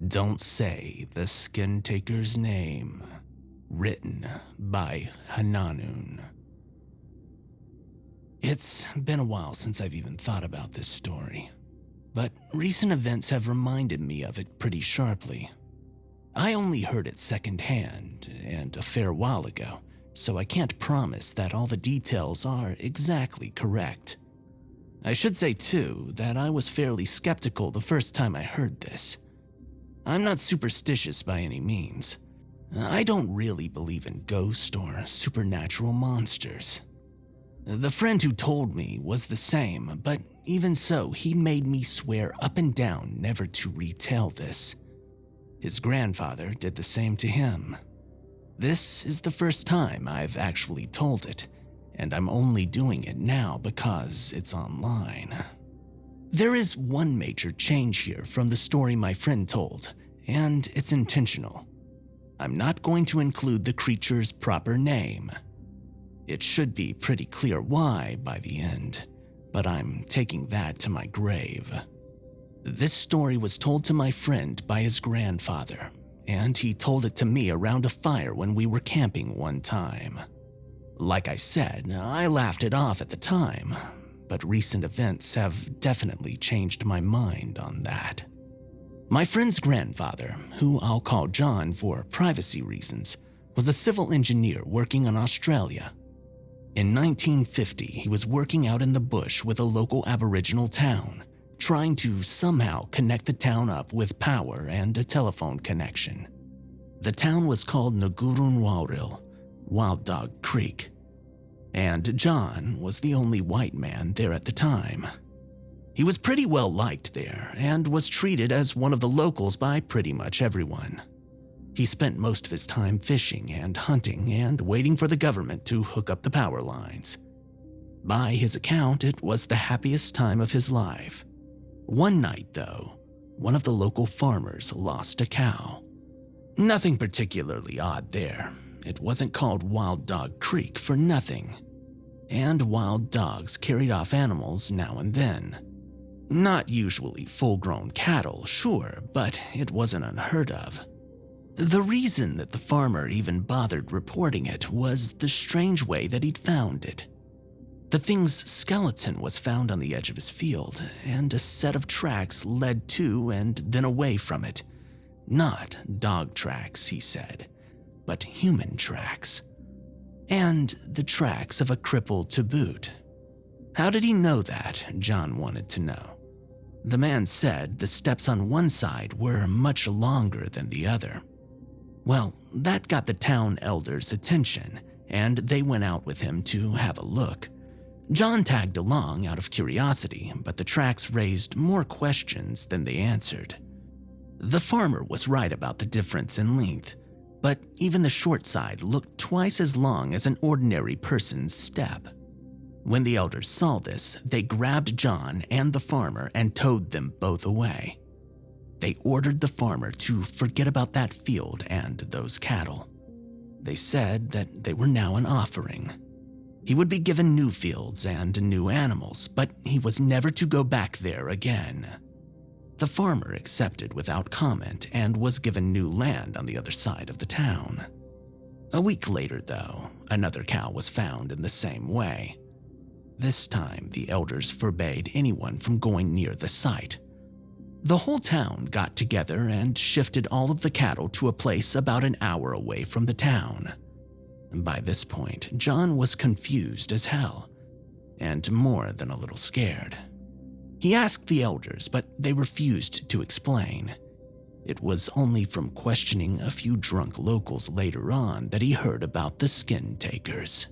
Don't say the Skintaker's name. Written by Hananun. It's been a while since I've even thought about this story, but recent events have reminded me of it pretty sharply. I only heard it secondhand and a fair while ago, so I can't promise that all the details are exactly correct. I should say too that I was fairly skeptical the first time I heard this. I'm not superstitious by any means. I don't really believe in ghosts or supernatural monsters. The friend who told me was the same, but even so, he made me swear up and down never to retell this. His grandfather did the same to him. This is the first time I've actually told it, and I'm only doing it now because it's online. There is one major change here from the story my friend told, and it's intentional. I'm not going to include the creature's proper name. It should be pretty clear why by the end, but I'm taking that to my grave. This story was told to my friend by his grandfather, and he told it to me around a fire when we were camping one time. Like I said, I laughed it off at the time, but recent events have definitely changed my mind on that. My friend's grandfather, who I'll call John for privacy reasons, was a civil engineer working in Australia. In 1950, he was working out in the bush with a local Aboriginal town, trying to somehow connect the town up with power and a telephone connection. The town was called Ngurun Walril, Wild Dog Creek, and John was the only white man there at the time. He was pretty well liked there and was treated as one of the locals by pretty much everyone. He spent most of his time fishing and hunting and waiting for the government to hook up the power lines. By his account, it was the happiest time of his life. One night, though, one of the local farmers lost a cow. Nothing particularly odd there. It wasn't called Wild Dog Creek for nothing. And wild dogs carried off animals now and then. Not usually full-grown cattle, sure, but it wasn't unheard of. The reason that the farmer even bothered reporting it was the strange way that he'd found it. The thing's skeleton was found on the edge of his field, and a set of tracks led to and then away from it. Not dog tracks, he said, but human tracks. And the tracks of a cripple to boot. How did he know that? John wanted to know. The man said the steps on one side were much longer than the other. Well, that got the town elders' attention, and they went out with him to have a look. John tagged along out of curiosity, but the tracks raised more questions than they answered. The farmer was right about the difference in length, but even the short side looked twice as long as an ordinary person's step. When the elders saw this, they grabbed John and the farmer and towed them both away. They ordered the farmer to forget about that field and those cattle. They said that they were now an offering. He would be given new fields and new animals, but he was never to go back there again. The farmer accepted without comment and was given new land on the other side of the town. A week later, though, another cow was found in the same way. This time, the elders forbade anyone from going near the site. The whole town got together and shifted all of the cattle to a place about an hour away from the town. By this point, John was confused as hell, and more than a little scared. He asked the elders, but they refused to explain. It was only from questioning a few drunk locals later on that he heard about the Skintakers.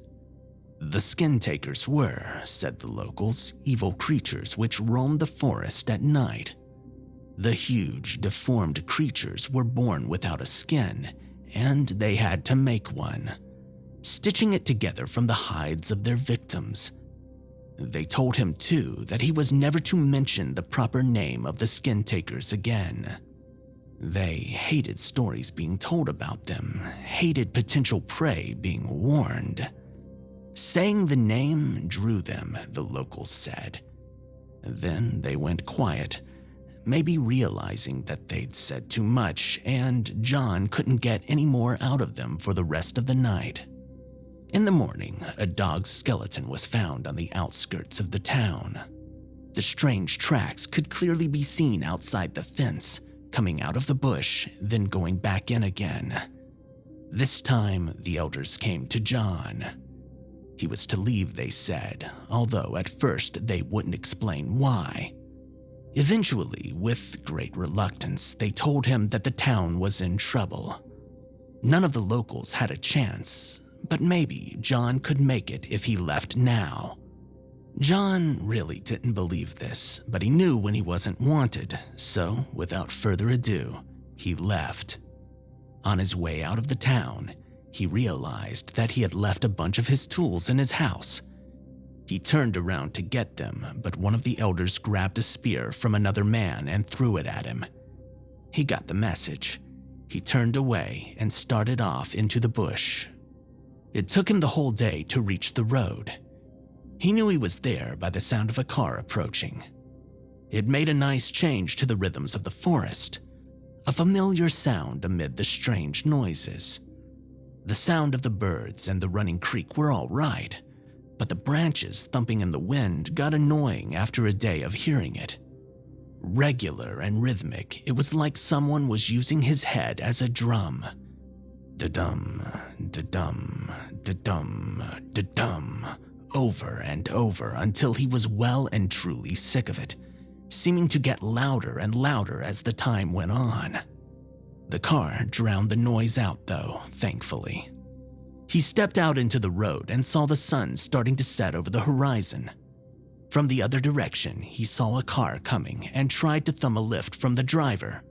The Skintakers were, said the locals, evil creatures which roamed the forest at night. The huge, deformed creatures were born without a skin, and they had to make one, stitching it together from the hides of their victims. They told him, too, that he was never to mention the proper name of the Skintakers again. They hated stories being told about them, hated potential prey being warned. Saying the name drew them, the locals said. Then they went quiet, maybe realizing that they'd said too much and John couldn't get any more out of them for the rest of the night. In the morning, a dog's skeleton was found on the outskirts of the town. The strange tracks could clearly be seen outside the fence, coming out of the bush, then going back in again. This time, the elders came to John. He was to leave, they said, although at first they wouldn't explain why. Eventually, with great reluctance, they told him that the town was in trouble. None of the locals had a chance, but maybe John could make it if he left now. John really didn't believe this, but he knew when he wasn't wanted, so without further ado, he left. On his way out of the town, he realized that he had left a bunch of his tools in his house. He turned around to get them, but one of the elders grabbed a spear from another man and threw it at him. He got the message. He turned away and started off into the bush. It took him the whole day to reach the road. He knew he was there by the sound of a car approaching. It made a nice change to the rhythms of the forest, a familiar sound amid the strange noises. The sound of the birds and the running creek were all right, but the branches thumping in the wind got annoying after a day of hearing it. Regular and rhythmic, it was like someone was using his head as a drum. Da-dum, da-dum, da-dum, da-dum, over and over until he was well and truly sick of it, seeming to get louder and louder as the time went on. The car drowned the noise out though, thankfully. He stepped out into the road and saw the sun starting to set over the horizon. From the other direction, he saw a car coming and tried to thumb a lift from the driver.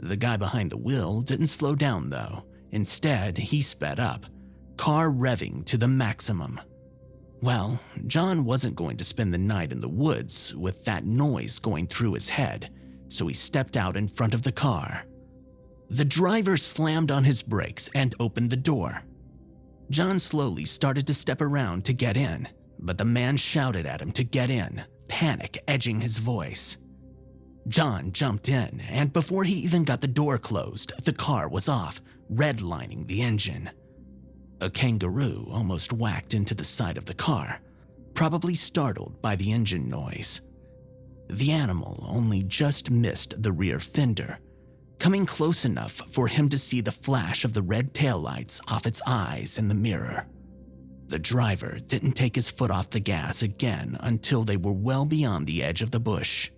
The guy behind the wheel didn't slow down though. Instead, he sped up, car revving to the maximum. Well, John wasn't going to spend the night in the woods with that noise going through his head, so he stepped out in front of the car. The driver slammed on his brakes and opened the door. John slowly started to step around to get in, but the man shouted at him to get in, panic edging his voice. John jumped in, and before he even got the door closed, the car was off, redlining the engine. A kangaroo almost whacked into the side of the car, probably startled by the engine noise. The animal only just missed the rear fender, coming close enough for him to see the flash of the red taillights off its eyes in the mirror. The driver didn't take his foot off the gas again until they were well beyond the edge of the bush.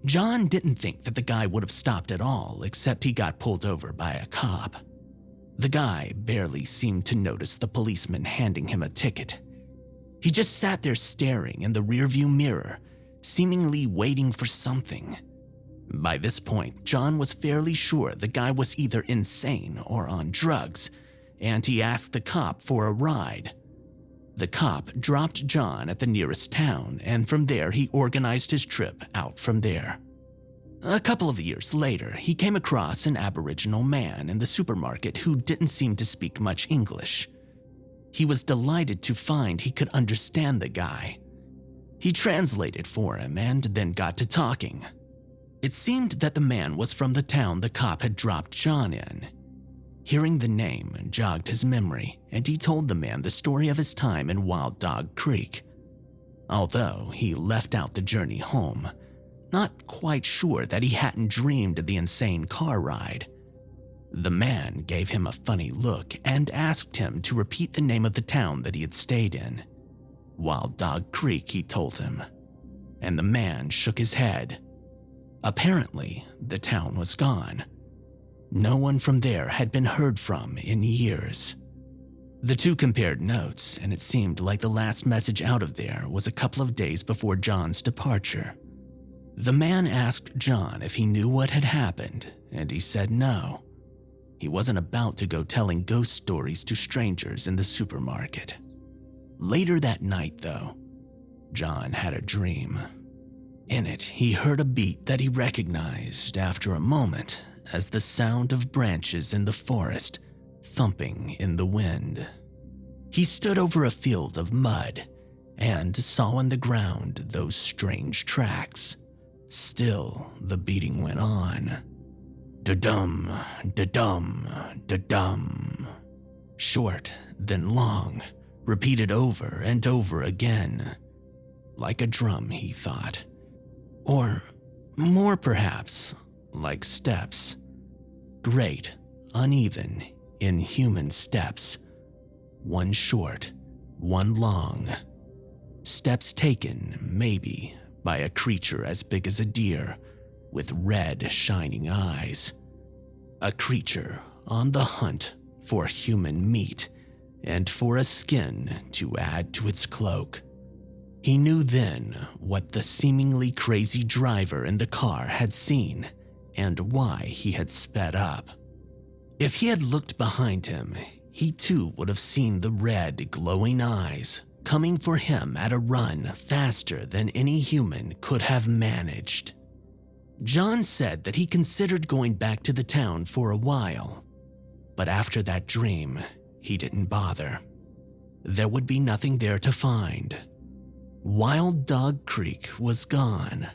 John didn't think that the guy would have stopped at all, except he got pulled over by a cop. The guy barely seemed to notice the policeman handing him a ticket. He just sat there staring in the rearview mirror, seemingly waiting for something. By this point, John was fairly sure the guy was either insane or on drugs, and he asked the cop for a ride. The cop dropped John at the nearest town, and from there he organized his trip out from there. A couple of years later, he came across an Aboriginal man in the supermarket who didn't seem to speak much English. He was delighted to find he could understand the guy. He translated for him and then got to talking. It seemed that the man was from the town the cop had dropped John in. Hearing the name jogged his memory, and he told the man the story of his time in Wild Dog Creek. Although he left out the journey home, not quite sure that he hadn't dreamed of the insane car ride. The man gave him a funny look and asked him to repeat the name of the town that he had stayed in. Wild Dog Creek, he told him, and the man shook his head. Apparently, the town was gone. No one from there had been heard from in years. The two compared notes, and it seemed like the last message out of there was a couple of days before John's departure. The man asked John if he knew what had happened, and he said no. He wasn't about to go telling ghost stories to strangers in the supermarket. Later that night, though, John had a dream. In it, he heard a beat that he recognized after a moment as the sound of branches in the forest thumping in the wind. He stood over a field of mud and saw on the ground those strange tracks. Still, the beating went on. Da-dum, da-dum, da-dum. Short, then long, repeated over and over again. Like a drum, he thought. Or more perhaps, like steps. Great, uneven, inhuman steps. One short, one long. Steps taken, maybe, by a creature as big as a deer, with red, shining eyes. A creature on the hunt for human meat and for a skin to add to its cloak. He knew then what the seemingly crazy driver in the car had seen and why he had sped up. If he had looked behind him, he too would have seen the red, glowing eyes coming for him at a run faster than any human could have managed. John said that he considered going back to the town for a while, but after that dream, he didn't bother. There would be nothing there to find. Wild Dog Creek was gone.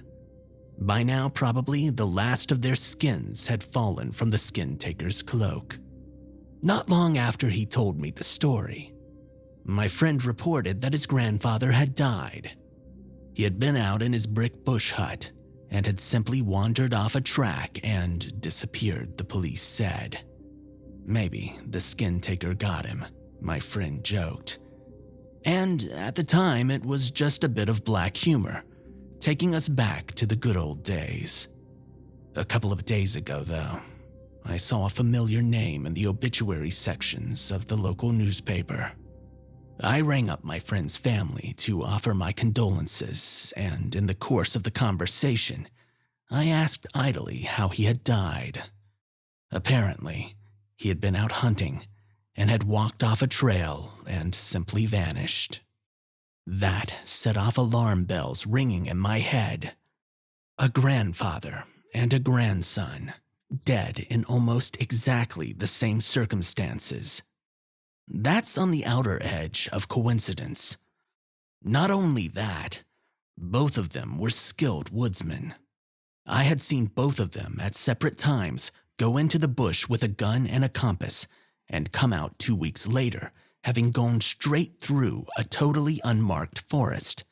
By now, probably the last of their skins had fallen from the Skintaker's cloak. Not long after he told me the story, my friend reported that his grandfather had died. He had been out in his brick bush hut and had simply wandered off a track and disappeared, the police said. Maybe the Skintaker got him, my friend joked. And at the time, it was just a bit of black humor, taking us back to the good old days. A couple of days ago, though, I saw a familiar name in the obituary sections of the local newspaper. I rang up my friend's family to offer my condolences, and in the course of the conversation, I asked idly how he had died. Apparently, he had been out hunting and had walked off a trail and simply vanished. That set off alarm bells ringing in my head. A grandfather and a grandson, dead in almost exactly the same circumstances. That's on the outer edge of coincidence. Not only that, both of them were skilled woodsmen. I had seen both of them at separate times go into the bush with a gun and a compass and come out 2 weeks later, having gone straight through a totally unmarked forest.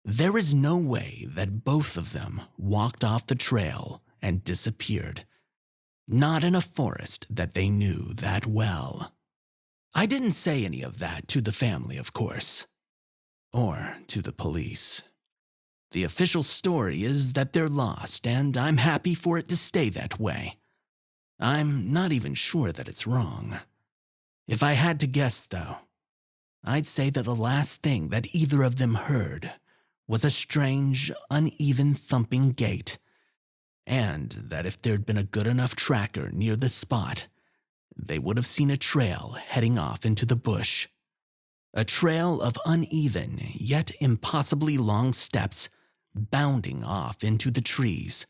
There is no way that both of them walked off the trail and disappeared. Not in a forest that they knew that well. I didn't say any of that to the family, of course, or to the police. The official story is that they're lost, and I'm happy for it to stay that way. I'm not even sure that it's wrong. If I had to guess, though, I'd say that the last thing that either of them heard was a strange, uneven thumping gait, and that if there'd been a good enough tracker near the spot, they would have seen a trail heading off into the bush. A trail of uneven, yet impossibly long steps bounding off into the trees.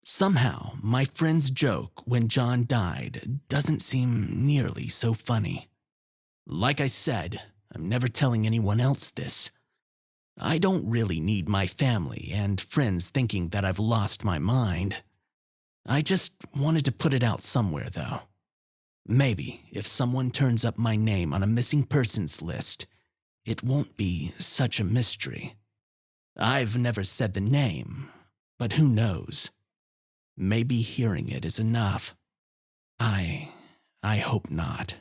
Somehow, my friend's joke when John died doesn't seem nearly so funny. Like I said, I'm never telling anyone else this. I don't really need my family and friends thinking that I've lost my mind. I just wanted to put it out somewhere, though. Maybe if someone turns up my name on a missing persons list, it won't be such a mystery. I've never said the name, but who knows? Maybe hearing it is enough. I hope not.